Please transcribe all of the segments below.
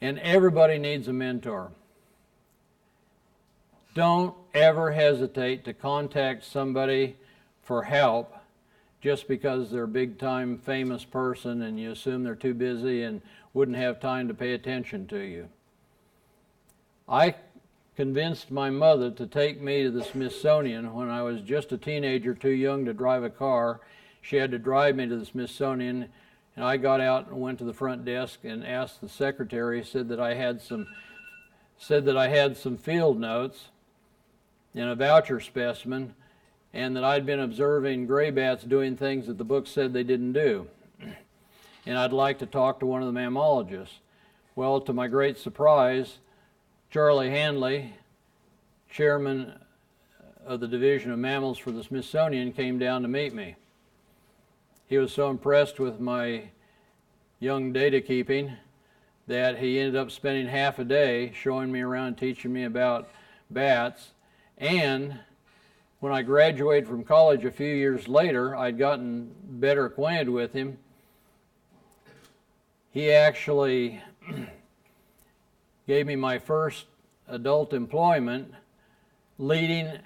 And everybody needs a mentor. Don't ever hesitate to contact somebody for help just because they're a big-time famous person and you assume they're too busy and wouldn't have time to pay attention to you. I convinced my mother to take me to the Smithsonian when I was just a teenager, too young to drive a car. She had to drive me to the Smithsonian, and I got out and went to the front desk and asked the secretary, said that I had some field notes and a voucher specimen, and that I'd been observing gray bats doing things that the book said they didn't do. And I'd like to talk to one of the mammalogists. Well, to my great surprise, Charlie Handley, chairman of the Division of Mammals for the Smithsonian, came down to meet me. He was so impressed with my young data keeping that he ended up spending half a day showing me around, teaching me about bats. And when I graduated from college a few years later, I'd gotten better acquainted with him. He actually gave me my first adult employment leading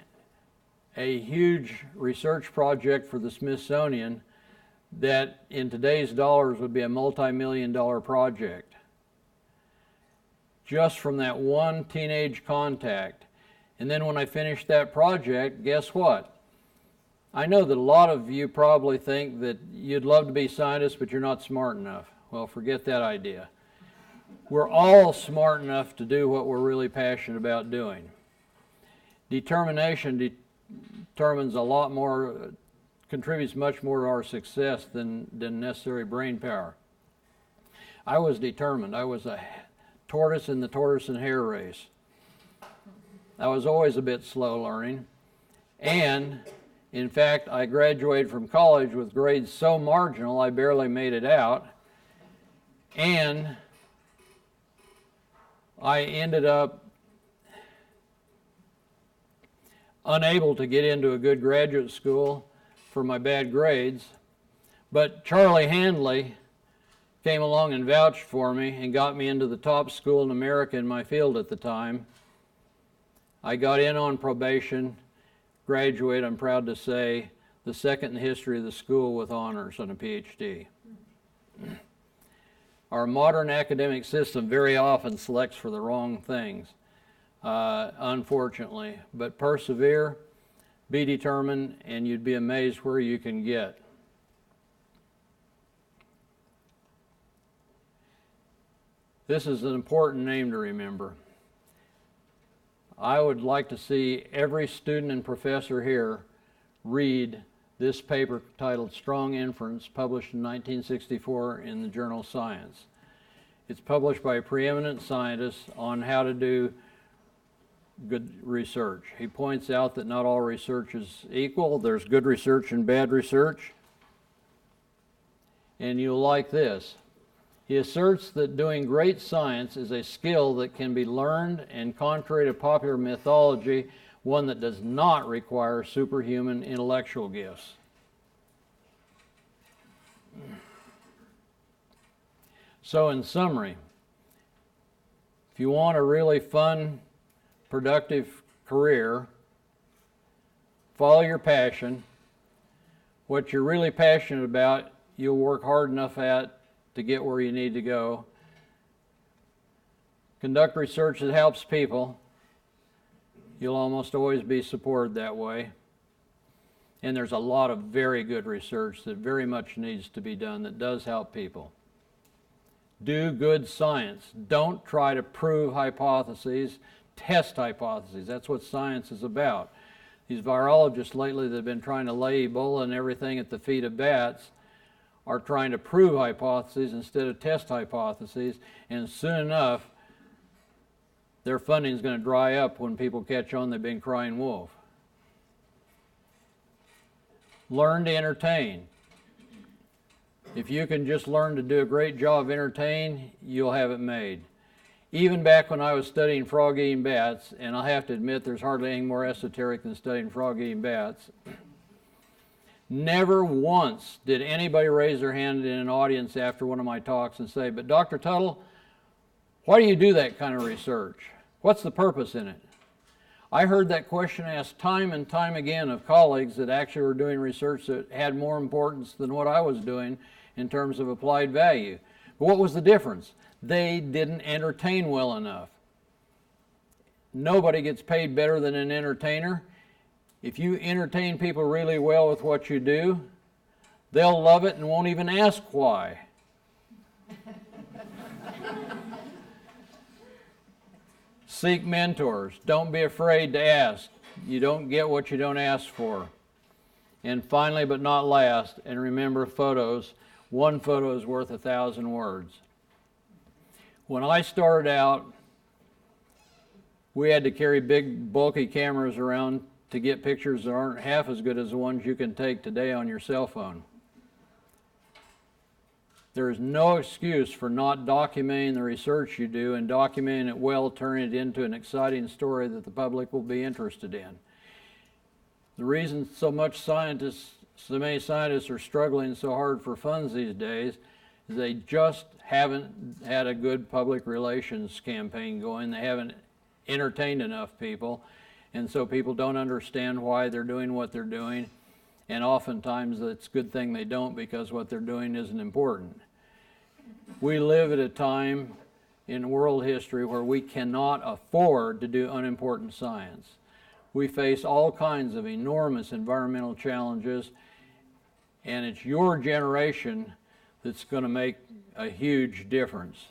a huge research project for the Smithsonian that in today's dollars would be a multi-million-dollar project. Just from that one teenage contact. And then when I finished that project, guess what? I know that a lot of you probably think that you'd love to be scientists, but you're not smart enough. Well, forget that idea. We're all smart enough to do what we're really passionate about doing. Determination determines a lot more, contributes much more to our success than necessary brain power. I was determined. I was a tortoise in the tortoise and hare race. I was always a bit slow learning. And in fact, I graduated from college with grades so marginal I barely made it out. And I ended up unable to get into a good graduate school for my bad grades. But Charlie Handley came along and vouched for me and got me into the top school in America in my field at the time. I got in on probation, graduated, I'm proud to say, the second in history of the school with honors and a PhD. Our modern academic system very often selects for the wrong things, unfortunately. But persevere, be determined, and you'd be amazed where you can get. This is an important name to remember. I would like to see every student and professor here read this paper titled Strong Inference, published in 1964 in the journal Science. It's published by preeminent scientists on how to do good research. He points out that not all research is equal. There's good research and bad research. And you'll like this. He asserts that doing great science is a skill that can be learned and, contrary to popular mythology, one that does not require superhuman intellectual gifts. So in summary, if you want a really fun, productive career, follow your passion. What you're really passionate about, you'll work hard enough at to get where you need to go. Conduct research that helps people. You'll almost always be supported that way. And there's a lot of very good research that very much needs to be done that does help people. Do good science. Don't try to prove hypotheses, test hypotheses. That's what science is about. These virologists lately that have been trying to lay Ebola and everything at the feet of bats are trying to prove hypotheses instead of test hypotheses, and soon enough their funding is going to dry up when people catch on they've been crying wolf. Learn to entertain. If you can just learn to do a great job of entertaining, you'll have it made. Even back when I was studying frog-eating bats, and I have to admit there's hardly anything more esoteric than studying frog-eating bats, never once did anybody raise their hand in an audience after one of my talks and say, "But Dr. Tuttle, Why do you do that kind of research? What's the purpose in it? I heard that question asked time and time again of colleagues that actually were doing research that had more importance than what I was doing in terms of applied value. But what was the difference? They didn't entertain well enough. Nobody gets paid better than an entertainer. If you entertain people really well with what you do, they'll love it and won't even ask why. Seek mentors. Don't be afraid to ask. You don't get what you don't ask for. And finally, but not last, and remember photos. One photo is worth 1,000 words. When I started out, we had to carry big, bulky cameras around to get pictures that aren't half as good as the ones you can take today on your cell phone. There is no excuse for not documenting the research you do and documenting it well, turning it into an exciting story that the public will be interested in. The reason so many scientists are struggling so hard for funds these days is they just haven't had a good public relations campaign going. They haven't entertained enough people, and so people don't understand why they're doing what they're doing, and oftentimes it's a good thing they don't, because what they're doing isn't important. We live at a time in world history where we cannot afford to do unimportant science. We face all kinds of enormous environmental challenges, and it's your generation that's going to make a huge difference.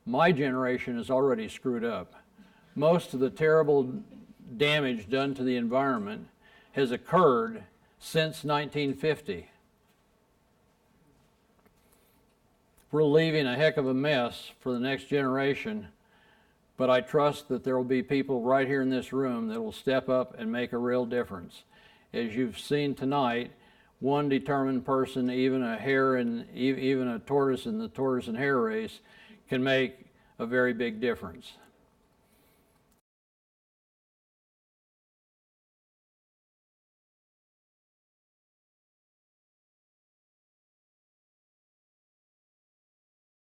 My generation is already screwed up. Most of the terrible damage done to the environment has occurred since 1950. We're leaving a heck of a mess for the next generation, but I trust that there will be people right here in this room that will step up and make a real difference. As you've seen tonight, one determined person, even a tortoise in the tortoise and hare race, can make a very big difference.